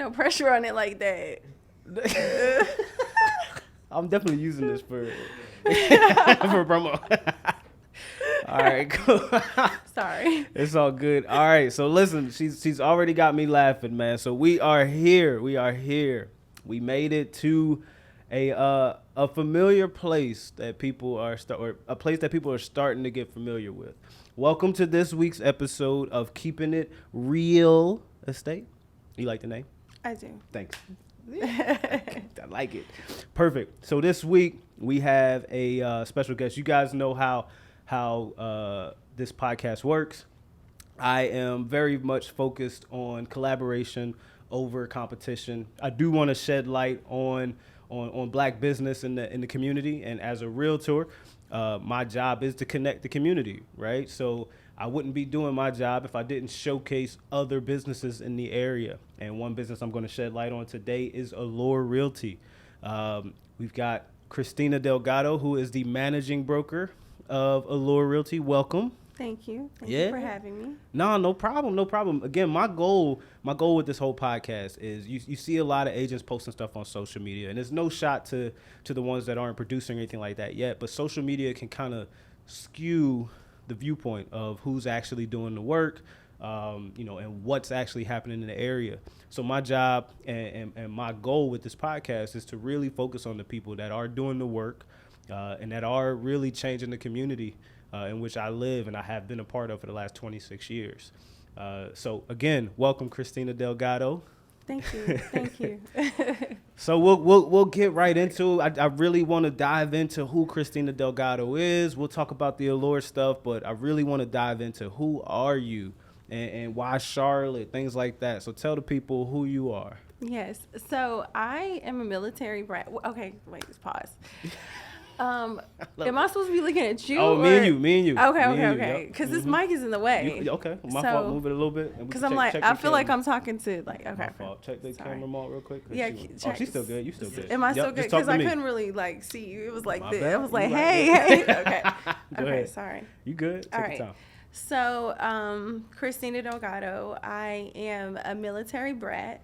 no pressure on it like that. I'm definitely using this for promo. All right, cool. Sorry. It's all good. All right, so listen, she's already got me laughing, man. So we are here. We made it to a familiar place that people are a place that people are starting to get familiar with. Welcome to this week's episode of Keeping It Real Estate. You like the name? I do. Thanks. I like it. Perfect. So this week we have a special guest. You guys know how this podcast works. I am very much focused on collaboration over competition. I do want to shed light on black business in the community, and as a realtor, my job is to connect the community, right? So I wouldn't be doing my job if I didn't showcase other businesses in the area. And one business I'm going to shed light on today is Allure Realty. We've got Kristina Delgado, who is the managing broker of Allure Realty. Welcome. Thank you. Thank you for having me. No problem. Again, my goal with this whole podcast is you see a lot of agents posting stuff on social media, and there's no shot to the ones that aren't producing or anything like that yet, but social media can kind of skew the viewpoint of who's actually doing the work, and what's actually happening in the area. So my job and my goal with this podcast is to really focus on the people that are doing the work and that are really changing the community in which I live and I have been a part of for the last 26 years. So again, welcome Kristina Delgado. Thank you. So we'll get right into it. I really want to dive into who Kristina Delgado is. We'll talk about the Allure stuff, but I really want to dive into who are you and why Charlotte, things like that. So tell the people who you are. Yes. So I am a military brat. Okay, wait, just pause. Am I supposed to be looking at you? Oh, me and you. Okay. Because this mic is in the way. Okay. My fault. Move it a little bit. Because I feel like I'm talking to okay. My fault. Check the camera mode real quick. Yeah. She's still good. You still good. Am I still good? Because I couldn't really see you. It was like this. I was like, hey. Okay. Go ahead. Sorry. You good? Take your time. So, Kristina Delgado, I am a military brat.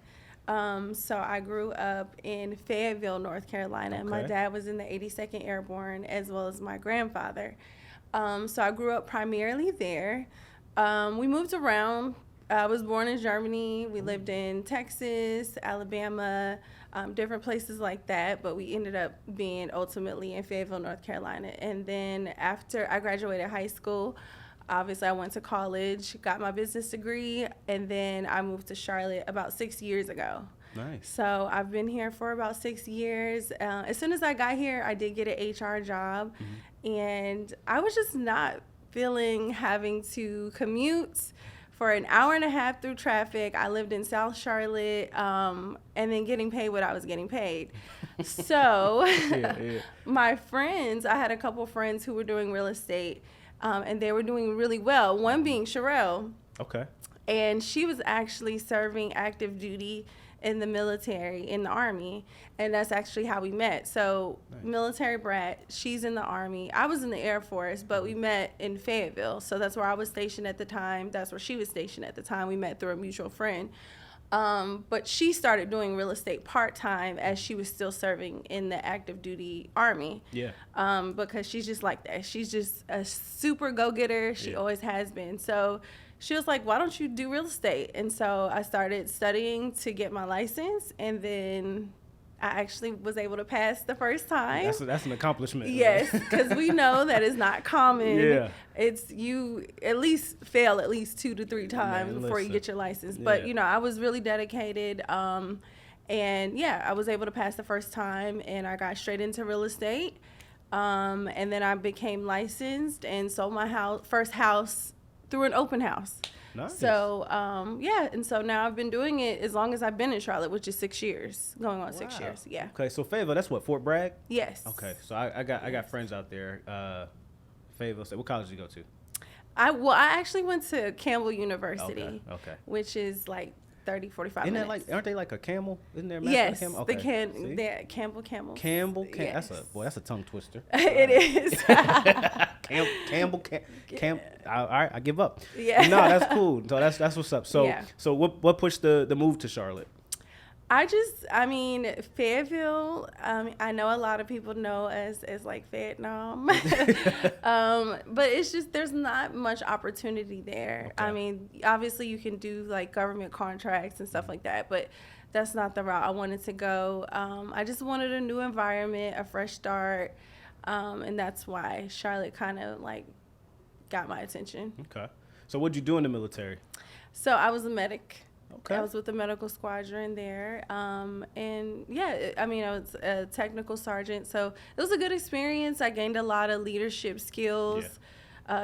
So I grew up in Fayetteville, North Carolina. Okay. My dad was in the 82nd Airborne, as well as my grandfather. So I grew up primarily there. We moved around. I was born in Germany. We lived in Texas, Alabama, different places like that. But we ended up being ultimately in Fayetteville, North Carolina. And then after I graduated high school, obviously, I went to college, got my business degree, and then I moved to Charlotte about 6 years ago. Nice. So I've been here for about 6 years. As soon as I got here, I did get an HR job, and I was just not feeling having to commute for an hour and a half through traffic. I lived in South Charlotte, and then getting paid what I was getting paid. So my friends, I had a couple friends who were doing real estate, and they were doing really well, one being Jerell. Okay. And she was actually serving active duty in the military, in the Army, and that's actually how we met. So, nice. Military brat, she's in the Army. I was in the Air Force, but we met in Fayetteville. So that's where I was stationed at the time. That's where she was stationed at the time. We met through a mutual friend. But she started doing real estate part-time as she was still serving in the active duty Army. Yeah. Because she's just like that. She's just a super go-getter. She always has been. So she was like, why don't you do real estate? And so I started studying to get my license, and then I actually was able to pass the first time. That's an accomplishment. Yes, because we know that is not common. Yeah. It's you at least fail at least 2 to 3 times before you get your license. Yeah. But, I was really dedicated. And, I was able to pass the first time, and I got straight into real estate. And then I became licensed and sold my first house through an open house. Nice. So, and so now I've been doing it as long as I've been in Charlotte, which is 6 years, going on 6 years. Yeah. Okay, so Fayetteville, that's what, Fort Bragg? Yes. Okay, so I got friends out there. Fayetteville, what college did you go to? I actually went to Campbell University. Okay. Which is like 30, 45 Isn't minutes. Aren't they like a camel? Isn't there a yes, camel? Okay. Campbell. Yes. That's a tongue twister. It is. Campbell. All right, I give up. Yeah. No, that's cool. So that's what's up. So what pushed the move to Charlotte? I mean, Fayetteville, I know a lot of people know as like Vietnam. But it's just, there's not much opportunity there. Okay. I mean, obviously you can do like government contracts and stuff like that, but that's not the route I wanted to go. I just wanted a new environment, a fresh start. And that's why Charlotte kind of like got my attention. Okay. So what'd you do in the military? So I was a medic. Okay. I was with the medical squadron there. And yeah, I mean, I was a technical sergeant. So it was a good experience. I gained a lot of leadership skills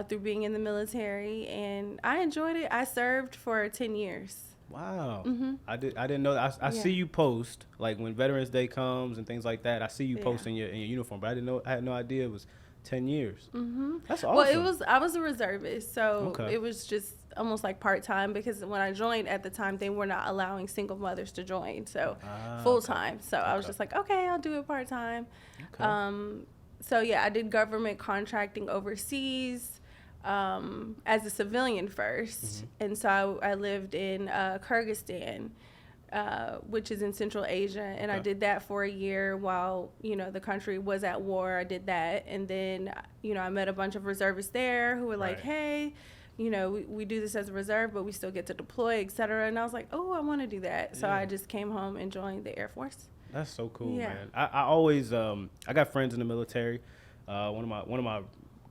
through being in the military, and I enjoyed it. I served for 10 years. Wow. I didn't know that. I see you post like when Veterans Day comes and things like that. I see you post in your uniform, but I had no idea it was 10 years. That's awesome. Well, I was a reservist, so it was just almost like part-time, because when I joined at the time, they were not allowing single mothers to join, so full-time. So I was just like, okay, I'll do it part-time. So yeah, I did government contracting overseas as a civilian first. And so I lived in Kyrgyzstan, which is in Central Asia, and I did that for a year while, the country was at war. I did that, and then, I met a bunch of reservists there who were like, hey, we do this as a reserve, but we still get to deploy, et cetera. And I was like, oh, I want to do that. So I just came home and joined the Air Force. That's so cool, man. I always, I got friends in the military. One of my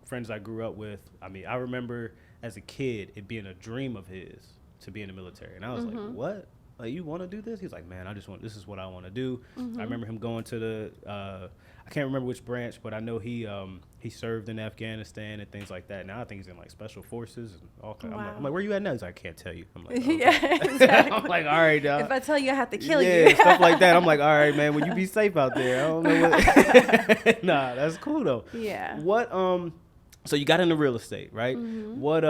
friends I grew up with, I mean, I remember as a kid it being a dream of his to be in the military. And I was like, what? Like, you want to do this? He's like, man, this is what I want to do. I remember him going to the, I can't remember which branch, but I know he served in Afghanistan and things like that. Now I think he's in like special forces and all kinds. Wow. I'm like, where you at now? He's like, I can't tell you. I'm like, okay. Yeah, exactly. I'm like, all right, dog. If I tell you, I have to kill you. Yeah, stuff like that. I'm like, all right, man, will you be safe out there? I don't know what. Nah, that's cool though. Yeah. What, so you got into real estate, right? What,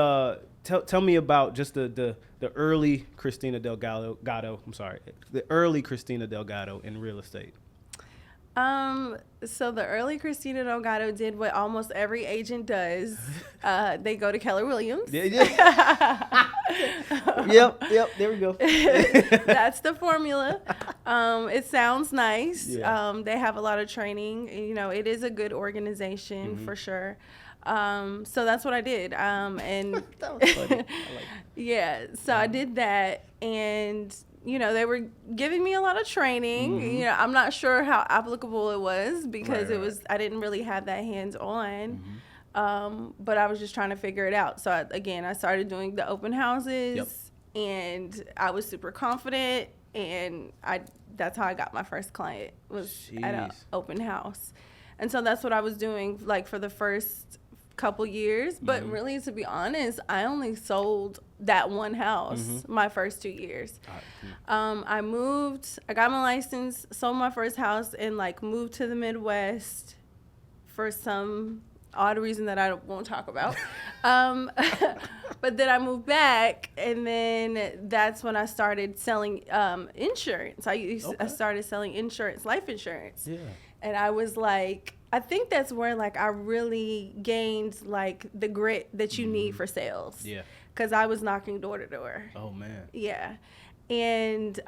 tell me about just the early Kristina Delgado. I'm sorry, the early Kristina Delgado in real estate. So the early Kristina Delgado did what almost every agent does. They go to Keller Williams. Yeah. Yep. There we go. That's the formula. It sounds nice. Yeah. They have a lot of training. It is a good organization for sure. So that's what I did. And That was funny. I like yeah, so I did that, and they were giving me a lot of training. I'm not sure how applicable it was, because I didn't really have that hands on. But I was just trying to figure it out. So I started doing the open houses, and I was super confident, and that's how I got my first client, was at an open house. And so that's what I was doing like for the first couple years. But really, to be honest, I only sold that one house my first 2 years. I moved, I got my license, sold my first house, and like moved to the Midwest for some odd reason that I won't talk about. But then I moved back, and then that's when I started selling insurance. I started selling insurance, life insurance. Yeah. And I was like, I think that's where like I really gained like the grit that you need for sales. Yeah. Because I was knocking door to door. Oh man. Yeah. And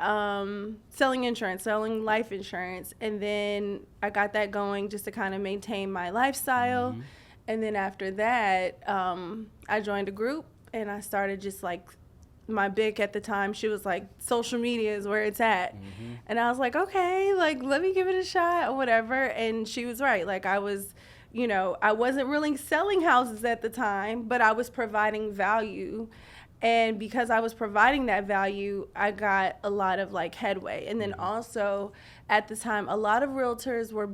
selling insurance, selling life insurance. And then I got that going just to kind of maintain my lifestyle. And then after that, I joined a group, and I started just like, my BIC at the time, she was like, social media is where it's at. And I was like, okay, like, let me give it a shot or whatever. And she was right. Like, I was, I wasn't really selling houses at the time, but I was providing value. And because I was providing that value, I got a lot of like headway. And then also at the time, a lot of realtors were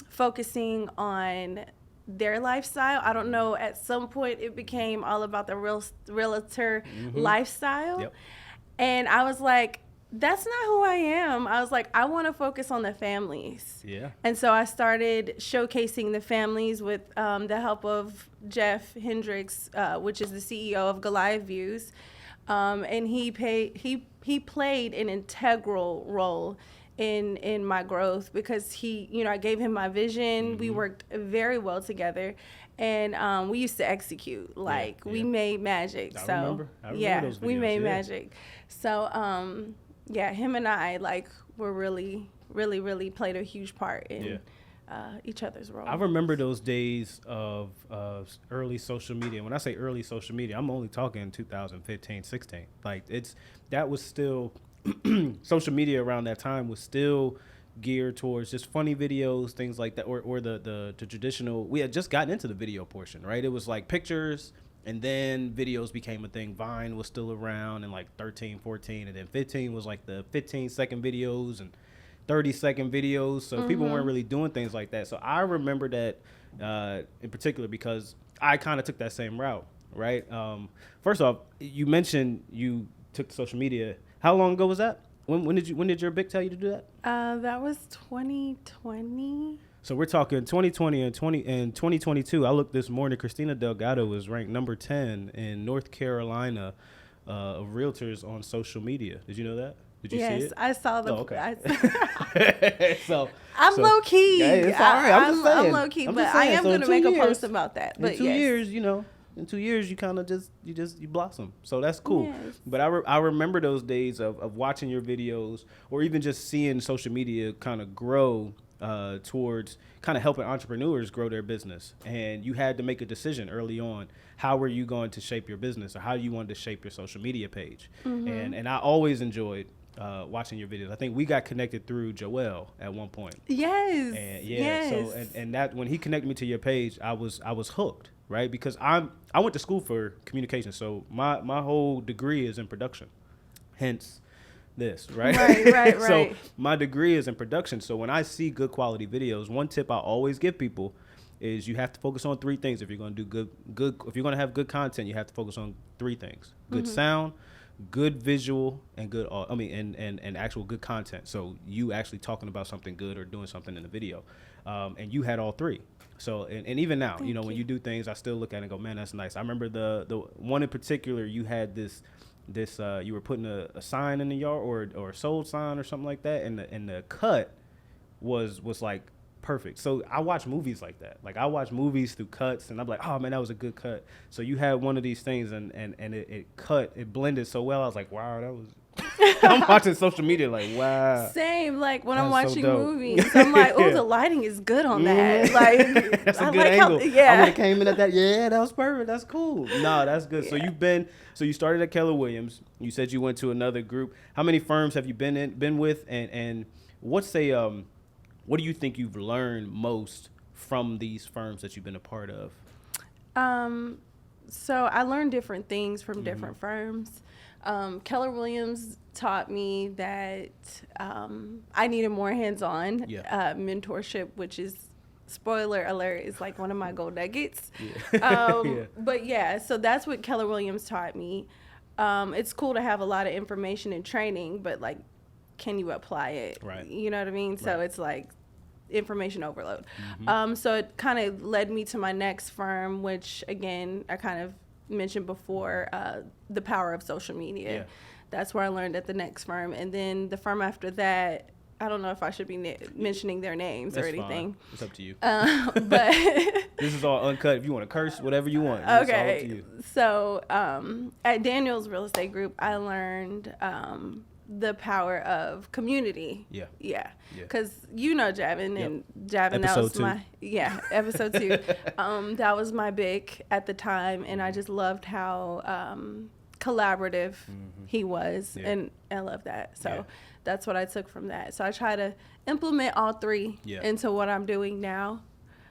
focusing on their lifestyle. I don't know, at some point it became all about the realtor lifestyle. Yep. And I was like, that's not who I am. I was like, I want to focus on the families. Yeah. And so I started showcasing the families with the help of Jeff Hendricks, which is the CEO of Goliath Views. And he played an integral role in my growth, because I gave him my vision. We worked very well together, and we used to execute. Like, we made magic. I remember those videos. We made magic. So yeah, him and I like were really played a huge part in each other's role. I remember those days of early social media. When I say early social media, I'm only talking 2015, 16. Like that was still social media around that time was still geared towards just funny videos, things like that, or the traditional. We had just gotten into the video portion, right? It was like pictures, and then videos became a thing. Vine was still around in like 13, 14, and then 15 was like the 15-second videos and 30-second videos. So people weren't really doing things like that. So I remember that in particular because I kind of took that same route, right? First off, you mentioned you took to social media. How long ago was that? When did your big tell you to do that? That was 2020. So we're talking 2020 and 2022. I looked this morning. Kristina Delgado was ranked number 10 in North Carolina of realtors on social media. Did you know that? Did you see it? Yes, I saw the. Oh, okay. I'm low key. Yeah, it's all right. I'm low key, but I am going to make a post about that. But in 2 years, in 2 years, you kind of you blossom. So that's cool. Yes. But I remember those days of watching your videos or even just seeing social media kind of grow towards kind of helping entrepreneurs grow their business. And you had to make a decision early on. How were you going to shape your business, or how you wanted to shape your social media page? And I always enjoyed watching your videos. I think we got connected through Jerell at one point. Yes. And yes. So and that when he connected me to your page, I was hooked, right? Because I went to school for communication, so my whole degree is in production. Hence this, right? Right. So my degree is in production. So when I see good quality videos, one tip I always give people is you have to focus on 3 things if you're going to do good if you're going to have good content. You have to focus on 3 things: good sound, good visual, and good and actual good content. So you actually talking about something good or doing something in the video, and you had all 3. So and even now, Thank you. when you do things, I still look at it and go, man, that's nice. I remember the one in particular. You had this you were putting a sign in the yard or a sold sign or something like that, and the cut was like perfect. So I watch movies like that. Like I watch movies through cuts, and I'm like, oh man, that was a good cut. So you had one of these things, and it blended so well. I was like, wow, that was. I'm watching social media like, wow. Same, like when I'm That's so watching dope. movies, I'm like, oh, the lighting is good on that. Like, that's a I good like angle. how, yeah. I would have came in at that. Yeah, that was perfect. That's cool. No, that's good. Yeah. So you started at Keller Williams. You said you went to another group. How many firms have you been with? And what do you think you've learned most from these firms that you've been a part of? So I learned different things from different firms. Keller Williams taught me that I needed more hands-on mentorship, which is, spoiler alert, is like one of my gold nuggets. Yeah. But yeah, so that's what Keller Williams taught me. It's cool to have a lot of information and training, but like, can you apply it? Right. You know what I mean? So Right. it's like information overload. So it kind of led me to my next firm, which again, I kind of mentioned before, the power of social media. Yeah. That's where I learned at the next firm. And then the firm after that, I don't know if I should be mentioning their names That's or anything. fine. It's up to you. But This is all uncut. If you want to curse, whatever you want. It's all up to okay. you. So at Daniel's Real Estate Group, I learned the power of community. Yeah. Yeah. Yeah. Because Javin, Yep. and Javin, that Episode was 2. episode 2. That was my big at the time, and I just loved how collaborative he was, Yeah. and I love that. So Yeah. that's what I took from that. So I try to implement all 3 into what I'm doing now,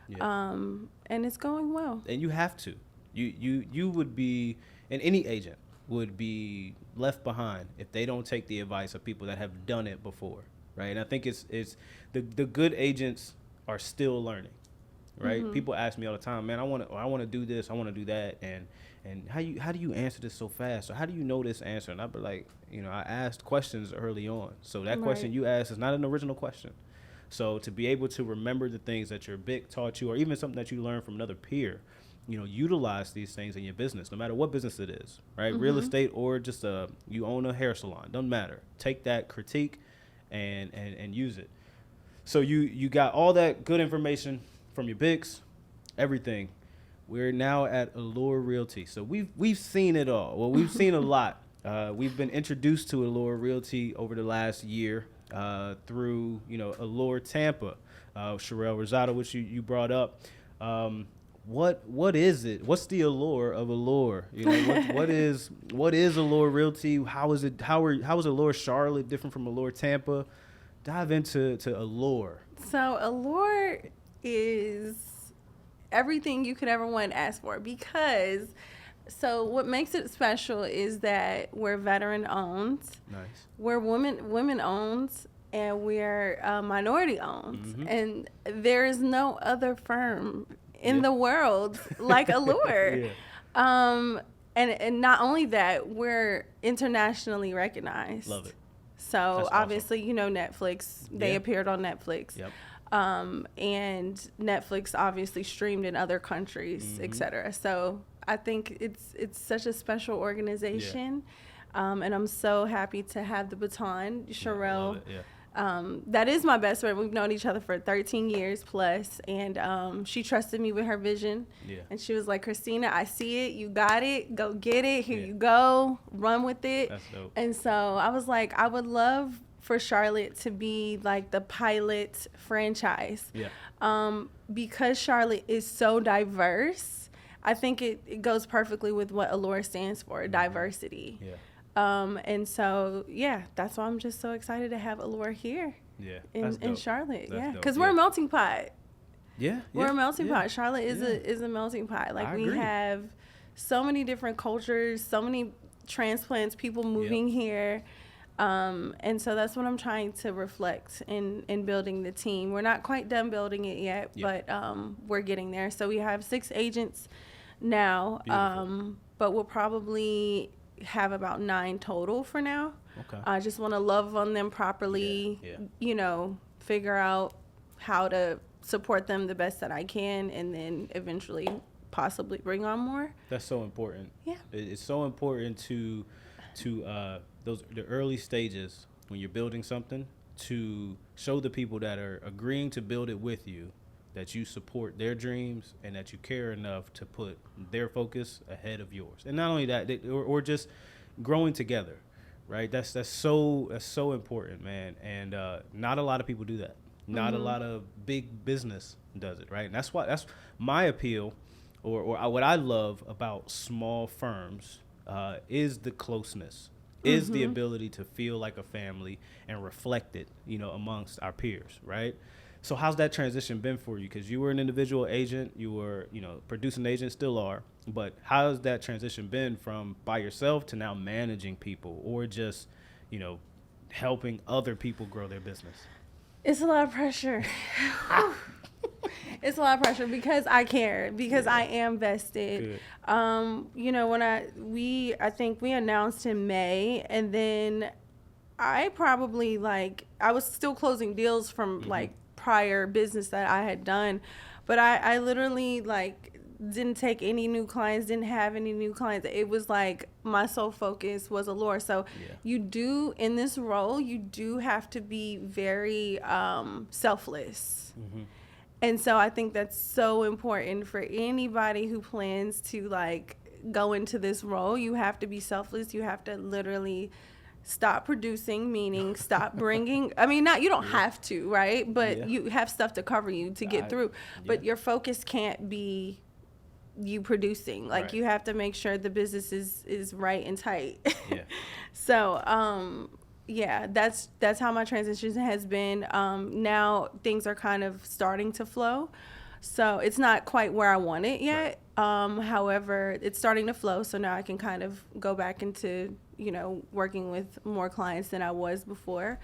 and it's going well. And you have to. You would be, and any agent would be left behind if they don't take the advice of people that have done it before, right? And I think it's the good agents are still learning, right? People ask me all the time, man, I want to do this, I want to do that, and how do you answer this so fast, or how do you know this answer? And I'd be like, I asked questions early on, so that question you asked is not an original question. So to be able to remember the things that your BIC taught you, or even something that you learned from another peer, utilize these things in your business, no matter what business it is, right? Real estate or just you own a hair salon, doesn't matter. Take that critique and use it. So you got all that good information from your BICs, everything. We're now at Allure Realty. So we've seen it all. Well, we've seen a lot We've been introduced to Allure Realty over the last year through, Allure Tampa, Jerell Rosado, which you brought up. What is it? What's the allure of Allure? What is Allure Realty? How is Allure Charlotte different from Allure Tampa? Dive into Allure. So Allure is everything you could ever want and ask for, because what makes it special is that we're veteran owned. Nice. We're women owned, and we're minority owned. And there is no other firm in the world like Allure. And not only that, we're internationally recognized. Love it. So That's obviously, Netflix, they appeared on Netflix. Yep. And Netflix obviously streamed in other countries, et cetera. So I think it's such a special organization. And I'm so happy to have the baton. Jerell, that is my best friend. We've known each other for 13 years plus, and she trusted me with her vision. And she was like, Kristina, I see it. You got it. Go get it. Here you go. Run with it. That's dope. And so I was like, I would love for Charlotte to be like the pilot franchise. Because Charlotte is so diverse, I think it goes perfectly with what Allure stands for, diversity. And so, that's why I'm just so excited to have Allure here in Charlotte. Because we're a melting pot. We're a melting pot. Charlotte is a melting pot. Like, we have so many different cultures, so many transplants, people moving here. And so that's what I'm trying to reflect in building the team. We're not quite done building it yet, but we're getting there. So we have 6 agents now, but we'll probably have about 9 total for now. I just want to love on them properly, figure out how to support them the best that I can, and then eventually possibly bring on more. That's so important. It's so important to the early stages when you're building something, to show the people that are agreeing to build it with you that you support their dreams and that you care enough to put their focus ahead of yours. And not only that, or just growing together, right? That's so important, man. And not a lot of people do that. Not a lot of big business does it, right? And that's my appeal, or what I love about small firms is the closeness, is the ability to feel like a family and reflect it, amongst our peers, right? So how's that transition been for you? Because you were an individual agent, you were, producing agent, still are. But how's that transition been from by yourself to now managing people, or just, helping other people grow their business? It's a lot of pressure. It's a lot of pressure because I care, because I am vested. When I think we announced in May, and then I probably I was still closing deals from prior business that I had done, but I literally didn't take any new clients, didn't have any new clients. It was my sole focus was Allure. So you do, in this role, you do have to be very selfless. And so I think that's so important for anybody who plans to go into this role. You have to be selfless. You have to literally stop producing, meaning stop bringing. I mean, you don't have to, right? But you have stuff to cover you to get through. But your focus can't be you producing. You have to make sure the business is right and tight. So, that's how my transition has been. Now things are kind of starting to flow. So it's not quite where I want it yet. However, it's starting to flow. So now I can kind of go back into, working with more clients than I was before.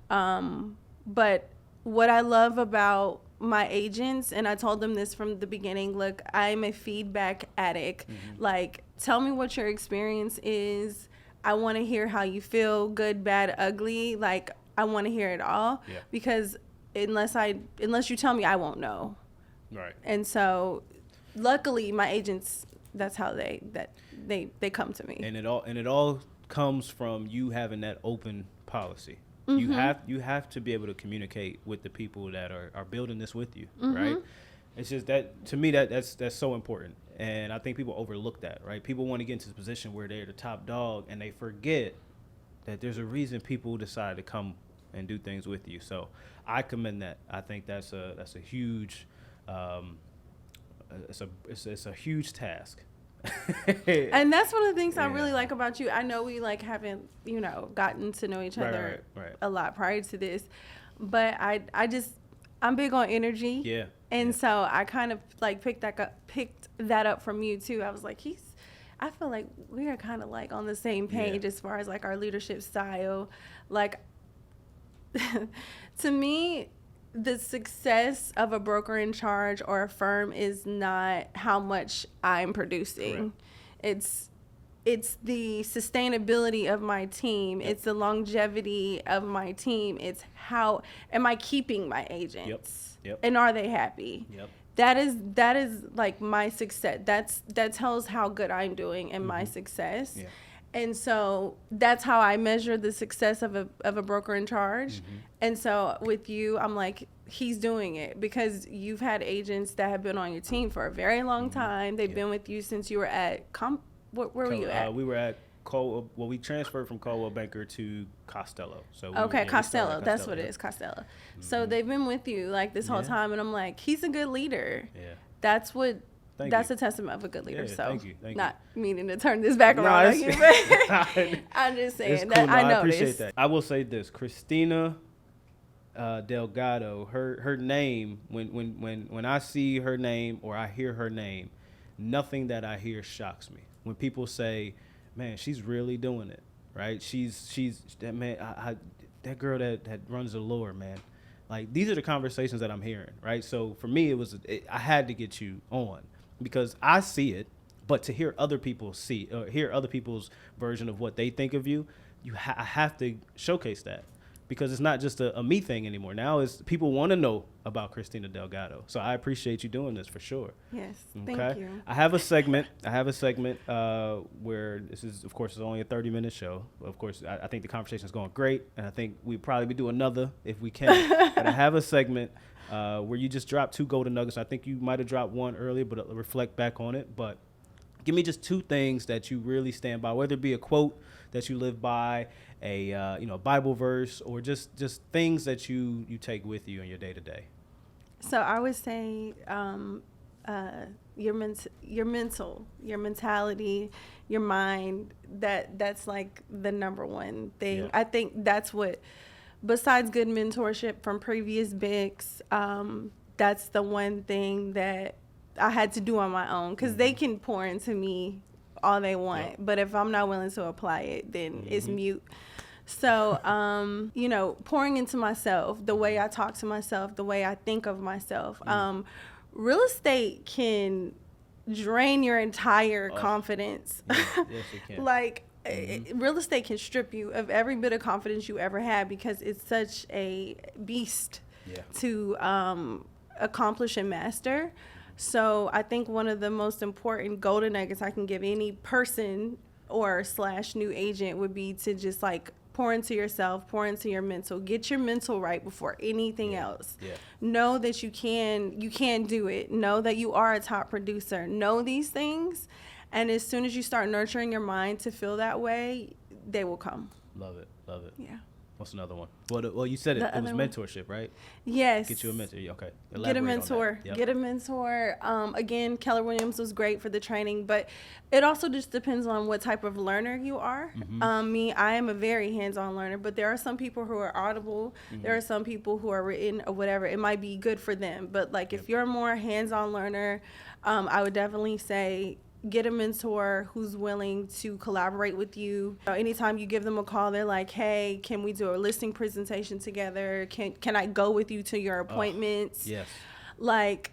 But what I love about my agents, and I told them this from the beginning, look, I'm a feedback addict. Tell me what your experience is. I want to hear how you feel, good, bad, ugly. I want to hear it all, because unless you tell me, I won't know. Right. And so luckily my agents, that's how they come to me. And it all comes from you having that open policy. You have to be able to communicate with the people that are building this with you, right? It's just that, to me, that's so important. And I think people overlook that, right? People want to get into the position where they're the top dog, and they forget that there's a reason people decide to come and do things with you. So I commend that. I think that's a huge, it's a huge task. And that's one of the things I really like about you. I know we like haven't, gotten to know each other a lot prior to this, but I'm big on energy. Yeah. And so I kind of like picked that up from you too. I was like, I feel like we are kind of like on the same page as far as like our leadership style. Like to me, the success of a broker in charge or a firm is not how much I'm producing. Correct. It's the sustainability of my team. Yep. It's the longevity of my team. It's how am I keeping my agents? Yep. And are they happy? Yep. That is like my success. That tells how good I'm doing and my success. Yeah. And so that's how I measure the success of a broker in charge. Mm-hmm. And so with you, I'm like, he's doing it because you've had agents that have been on your team for a very long time. They've been with you since you were at where were you at? We were at Coldwell. Well, we transferred from Coldwell Banker to Costello. So Costello. That's what it is, Costello. Mm-hmm. So they've been with you like this whole time, and I'm like, he's a good leader. Yeah. That's a testament of a good leader. So thank you. Not meaning to turn this back around on you, but I'm just saying that I noticed. I appreciate that. I will say this, Kristina Delgado, her name, when I see her name or I hear her name, nothing that I hear shocks me. When people say, man, she's really doing it, right? She's that man, that girl that runs Allure, man. Like, these are the conversations that I'm hearing, right? So for me, I had to get you on because I see it, but to hear other people hear other people's version of what they think of you, I have to showcase that. Because it's not just a me thing anymore. Now it's people want to know about Kristina Delgado. So I appreciate you doing this for sure. Yes, okay? Thank you. I have a segment where this is, of course, it's only a 30-minute show. Of course, I think the conversation is going great, and I think we'd probably do another if we can. But I have a segment where you just drop 2 golden nuggets. I think you might have dropped one earlier, but I'll reflect back on it. But give me just 2 things that you really stand by, whether it be a quote that you live by, a Bible verse, or just things that you take with you in your day to day. So I would say your mentality, your mind. That's like the number one thing. Yeah. I think that's what, besides good mentorship from previous bigs, that's the one thing that I had to do on my own because they can pour into me all they want, but if I'm not willing to apply it, then it's mute. So, pouring into myself, the way I talk to myself, the way I think of myself. Real estate can drain your entire confidence. Yes, it can. Like, real estate can strip you of every bit of confidence you ever had because it's such a beast to accomplish and master. So I think one of the most important golden nuggets I can give any person or / new agent would be to just like pour into yourself, pour into your mental, get your mental right before anything else. Yeah. Know that you can do it. Know that you are a top producer. Know these things. And as soon as you start nurturing your mind to feel that way, they will come. Love it. Yeah. What's another one? Well, you said it was mentorship, right? Yes. Get you a mentor. Okay. Get a mentor. Yep. Get a mentor. Again, Keller Williams was great for the training, but it also just depends on what type of learner you are. Mm-hmm. I am a very hands-on learner, but there are some people who are audible. Mm-hmm. There are some people who are written or whatever. It might be good for them. But like if you're a more hands-on learner, I would definitely say get a mentor who's willing to collaborate with you. Anytime you give them a call, they're like, hey, can we do a listing presentation together? Can I go with you to your appointments? Yes. Like,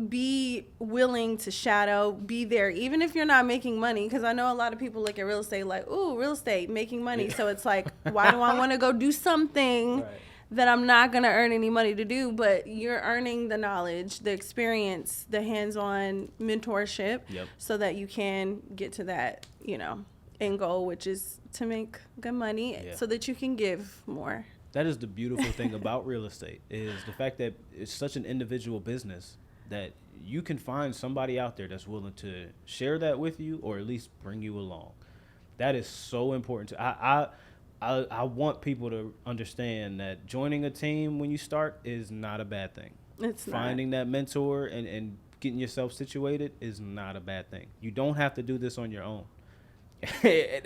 be willing to shadow, be there, even if you're not making money. Because I know a lot of people look at real estate like, ooh, real estate, making money. Yeah. So it's like, why do I want to go do something that I'm not going to earn any money to do? But you're earning the knowledge, the experience, the hands-on mentorship so that you can get to that, end goal, which is to make good money so that you can give more. That is the beautiful thing about real estate is the fact that it's such an individual business that you can find somebody out there that's willing to share that with you or at least bring you along. That is so important. I want people to understand that joining a team when you start is not a bad thing. It's Finding that mentor and getting yourself situated is not a bad thing. You don't have to do this on your own.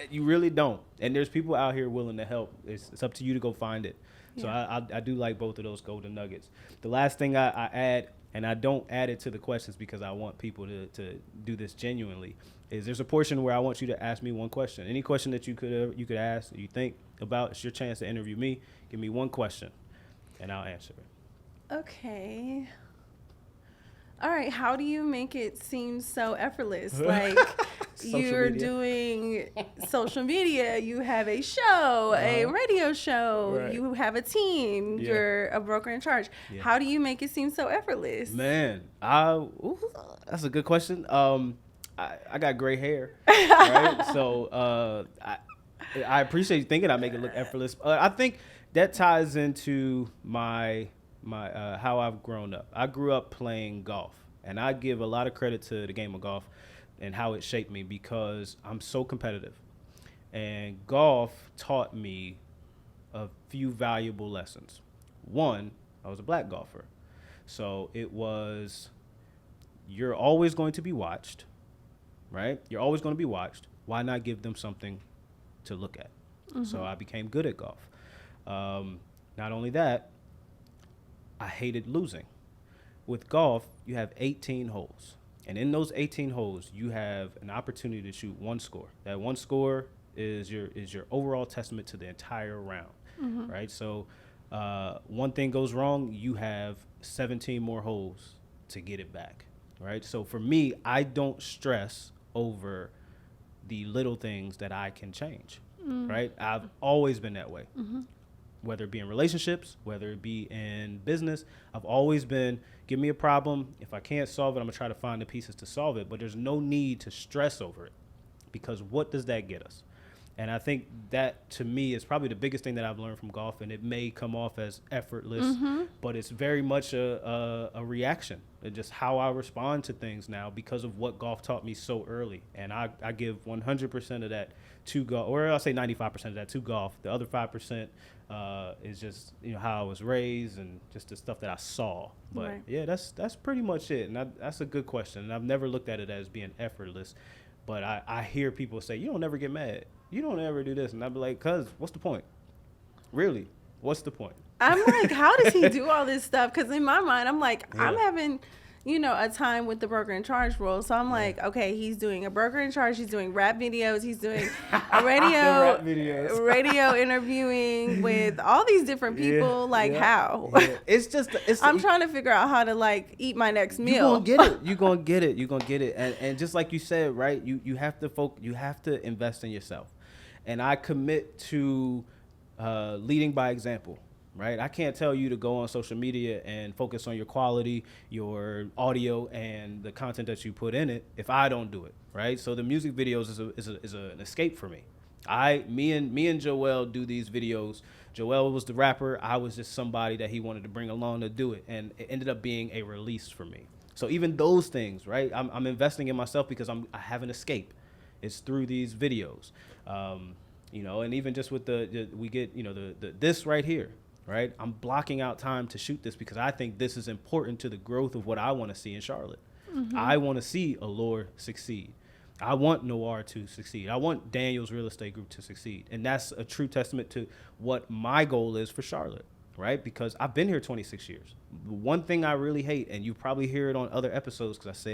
You really don't. And there's people out here willing to help. It's up to you to go find it. So I do like both of those golden nuggets. The last thing I add, and I don't add it to the questions because I want people to do this genuinely, is there's a portion where I want you to ask me one question. Any question that you could ask, that you think about, it's your chance to interview me. Give me one question, and I'll answer it. Okay. All right. How do you make it seem so effortless? Like you're doing social media, you have a show, a radio show, right. You have a team, you're a broker in charge. Yeah. How do you make it seem so effortless? Man, that's a good question. I got gray hair, right? So I appreciate you thinking I make it look effortless. I think that ties into my how I've grown up. I grew up playing golf, and I give a lot of credit to the game of golf and how it shaped me because I'm so competitive. And golf taught me a few valuable lessons. One, I was a black golfer. So it was, you're always going to be watched, right? You're always going to be watched. Why not give them something to look at? Mm-hmm. So I became good at golf. Not only that, I hated losing. With golf, you have 18 holes. And in those 18 holes, you have an opportunity to shoot one score. That one score is your overall testament to the entire round, mm-hmm. right? So one thing goes wrong, you have 17 more holes to get it back, right? So for me, I don't stress over the little things that I can change, right? I've always been that way. Mm-hmm. Whether it be in relationships, whether it be in business, I've always been, give me a problem. If I can't solve it, I'm going to try to find the pieces to solve it. But there's no need to stress over it because what does that get us? And I think that, to me, is probably the biggest thing that I've learned from golf. And it may come off as effortless, mm-hmm. but it's very much a reaction. It's just how I respond to things now because of what golf taught me so early. And I give 100% of that to golf, or I'll say 95% of that to golf. The other 5% is just, how I was raised and just the stuff that I saw. But right. Yeah, that's pretty much it. And that's a good question. And I've never looked at it as being effortless. But I hear people say, you don't ever get mad. You don't ever do this. And I'd be like, cuz, what's the point? Really? What's the point? I'm like, how does he do all this stuff? Because in my mind, I'm like, yeah. I'm having, a time with the broker in charge role. So I'm like, okay, he's doing a broker in charge. He's doing rap videos. He's doing a radio interviewing with all these different people. How? Yeah. I'm trying to figure out how to eat my next meal. You're going to get it. And just like you said, right, you have to you have to invest in yourself. And I commit to leading by example. Right, I can't tell you to go on social media and focus on your quality, your audio, and the content that you put in it if I don't do it. Right, so the music videos is an escape for me. Me and Jerell do these videos. Jerell was the rapper. I was just somebody that he wanted to bring along to do it, and it ended up being a release for me. So even those things, right, I'm investing in myself because I have an escape. It's through these videos, and even just with we get this right here. Right, I'm blocking out time to shoot this because I think this is important to the growth of what I want to see in Charlotte. Mm-hmm. I want to see Allure succeed. I want Noir to succeed. I want Daniel's Real Estate Group to succeed. And that's a true testament to what my goal is for Charlotte, right? Because I've been here 26 years. One thing I really hate, and you probably hear it on other episodes because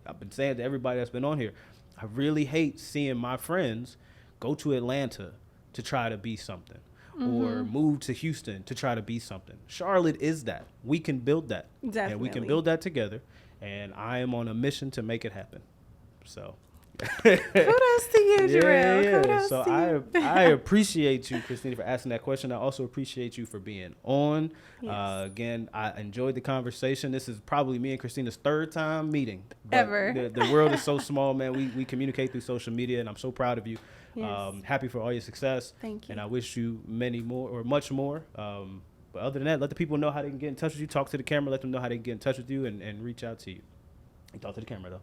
I've been saying to everybody that's been on here, I really hate seeing my friends go to Atlanta to try to be something. Mm-hmm. Or move to Houston to try to be something. Charlotte is that. We can build that. Definitely. And we can build that together. And I am on a mission to make it happen. So. Kudos to you, Jerell. Yeah. Kudos so to you. I appreciate you, Kristina, for asking that question. I also appreciate you for being on. Yes. Again, I enjoyed the conversation. This is probably me and Kristina's third time meeting. Ever. The world is so small, man. We communicate through social media, and I'm so proud of you. Yes. Happy for all your success. Thank you. And I wish you many more or much more. But other than that, let the people know how they can get in touch with you. Talk to the camera. Let them know how they can get in touch with you and reach out to you. You talk to the camera, though.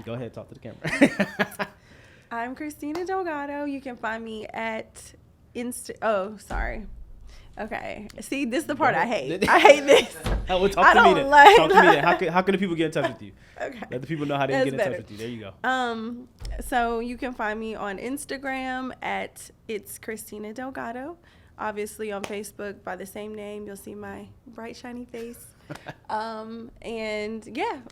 Go ahead, talk to the camera. I'm Kristina Delgado. You can find me at Oh, sorry. Okay. See, this is the part I hate. I hate this. Well, talk I to me don't then. like- Talk to me then. How can the people get in touch with you? Okay. Let the people know how they can get in That's touch better. with you. There you go. So you can find me on Instagram at It's Kristina Delgado. Obviously on Facebook by the same name. You'll see my bright, shiny face. And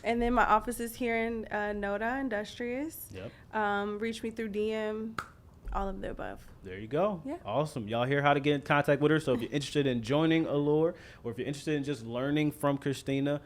then my office is here in Noda Industrious. Yep. Reach me through DM, all of the above. There you go. Yeah. Awesome. Y'all hear how to get in contact with her. So if you're interested in joining Allure, or if you're interested in just learning from Kristina,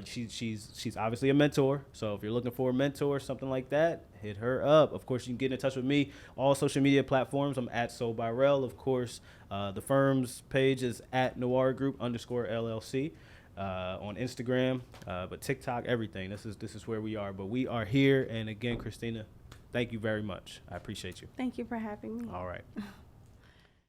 she's obviously a mentor. So if you're looking for a mentor, something like that, hit her up. Of course, you can get in touch with me. All social media platforms. I'm at SoByrell. Of course, the firm's page is at noirgroup_LLC. On Instagram, but TikTok, everything. This is where we are. But we are here. And again, Kristina, thank you very much. I appreciate you. Thank you for having me. All right.